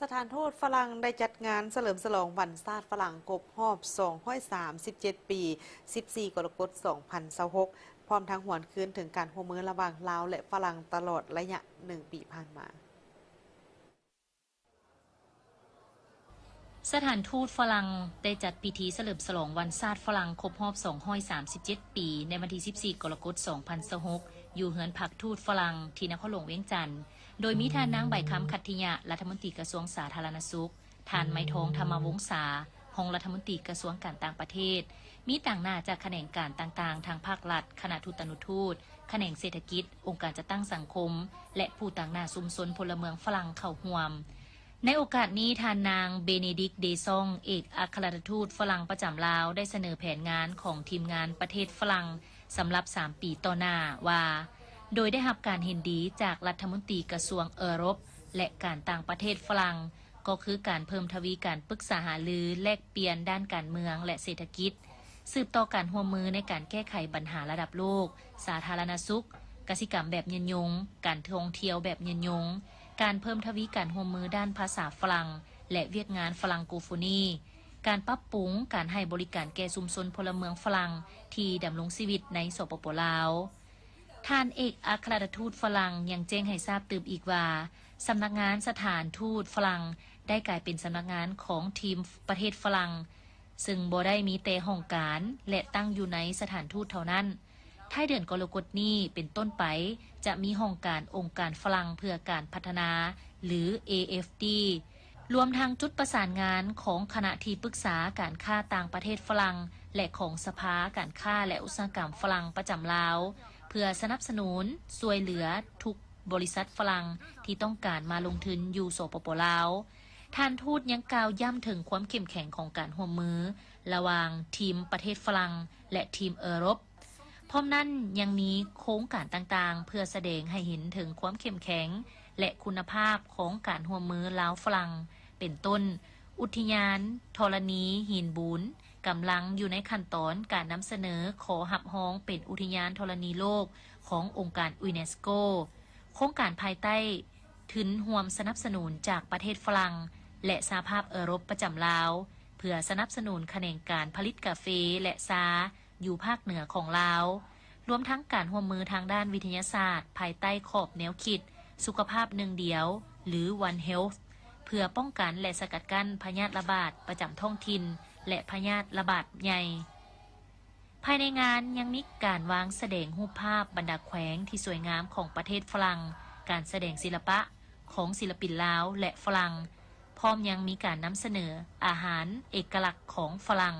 สถานทูตฝรั่งได้จัดงานเฉลิมฉลองวันชาติฝรั่งครบรอบ237 ปี 14 กรกฎาคม 2026 พร้อมทั้งหวนคืนถึงการร่วมมือระหว่างลาวและฝรั่งตลอดระยะ1 ปีผ่านมา สถานทูตฝรั่งได้จัดพิธีเฉลิมฉลองวันชาติฝรั่งครบรอบ237 ปีในวันที่ 14 กรกฎาคม 2026 อยู่เฮือนพักทูตฝรั่งที่นครหลวงเวียงจันทน์โดยมีท่านนางใบคำคัตติยะรัฐมนตรีกระทรวงสาธารณสุขท่านไม้ทองธรรมวงศารองรัฐมนตรีกระทรวงการต่างประเทศมีต่างหน้าจากแขนงการต่างๆทางภาครัฐคณะทูตนุทูตแขนงเศรษฐกิจองค์การจัดตั้งสังคมและผู้ต่างหน้าชุมชนพลเมืองฝรั่งเข้าร่วมในโอกาสนี้ท่านนางเบเนดิกเดซองเอกอัครราชทูตฝรั่งประจำลาวได้เสนอแผนงานของทีมงานประเทศฝรั่งสำหรับ3 ปีต่อหน้าว่าโดยได้รับการเห็นดีจากรัฐมนตรีกระทรวงเอโรปและการต่างประเทศฝรั่งก็คือการเพิ่มทวีการปรึกษาหารือแลกเปลี่ยนด้านการเมืองและเศรษฐกิจสืบต่อการร่วมมือในการแก้ไขปัญหาระดับโลกสาธารณสุขกสิกรรมแบบยืนยงการท่องเที่ยวแบบยืนยงการเพิ่มทวีการร่วมมือด้านภาษาฝรั่งและเวียดงานฝรั่งโกโฟนีการปรับปรุงการให้บริการแก่ชุมชนพลเมืองฝรั่งที่ดำรงชีวิตในสปป.ลาวท่านเอกอัครราชทูตฝรั่งยังแจ้งให้ทราบตืบอีกว่าสำนักงานสถานทูตฝรั่งได้กลายเป็นสำนักงานของทีมประเทศฝรั่งซึ่งบ่ได้มีแต่ห้องการและตั้งอยู่ในสถานทูตเท่านั้นท้ายเดือนกรกฎาคมนี้เป็นต้นไปจะมีห้องการองค์การฝรั่งเพื่อการพัฒนาหรือ AFD รวมทั้งจุดประสานงานของคณะที่ปรึกษาการค้าต่างประเทศฝรั่งและของสภาการค้าและอุตสาหกรรมฝรั่งประจำลาวเพื่อสนับสนุนช่วยเหลือทุกบริษัทฝรั่งที่ต้องการมาลงทุนอยู่สปป.ลาวท่านทูตยังกล่าวย้ำถึงความเข้มแข็งของการร่วมมือระหว่างทีมประเทศฝรั่งและทีมเอโรปพร้อมนั้นยังมีโครงการต่างๆเพื่อแสดงให้เห็นถึงความเข้มแข็งและคุณภาพของการร่วมมือลาวฝรั่งเป็นต้นอุทยานธรณีหินบุญกำลังอยู่ในขั้นตอนการนำเสนอขอรับรองเป็นอุทยานธรณีโลกขององค์การยูเนสโกโครงการภายใต้ทุนร่วมสนับสนุนจากประเทศฝรั่งและสหภาพเอโรปประจำลาวเพื่อสนับสนุนแขนงการผลิตกาแฟและชาอยู่ภาคเหนือของลาวรวมทั้งการร่วมมือทางด้านวิทยาศาสตร์ภายใต้ขอบแนวคิดสุขภาพหนึ่งเดียวหรือ One Health เพื่อป้องกันและสกัดกั้นพยาธิระบาดประจำท้องถิ่นและพยาธิระบาดใหญ่ภายในงานยังมีการวางแสดงรูปภาพบรรดาแขวงที่สวยงามของประเทศฝรั่งการแสดงศิลปะของศิลปินลาวและฝรั่งพร้อมยังมีการนำเสนออาหารเอกลักษณ์ของฝรั่ง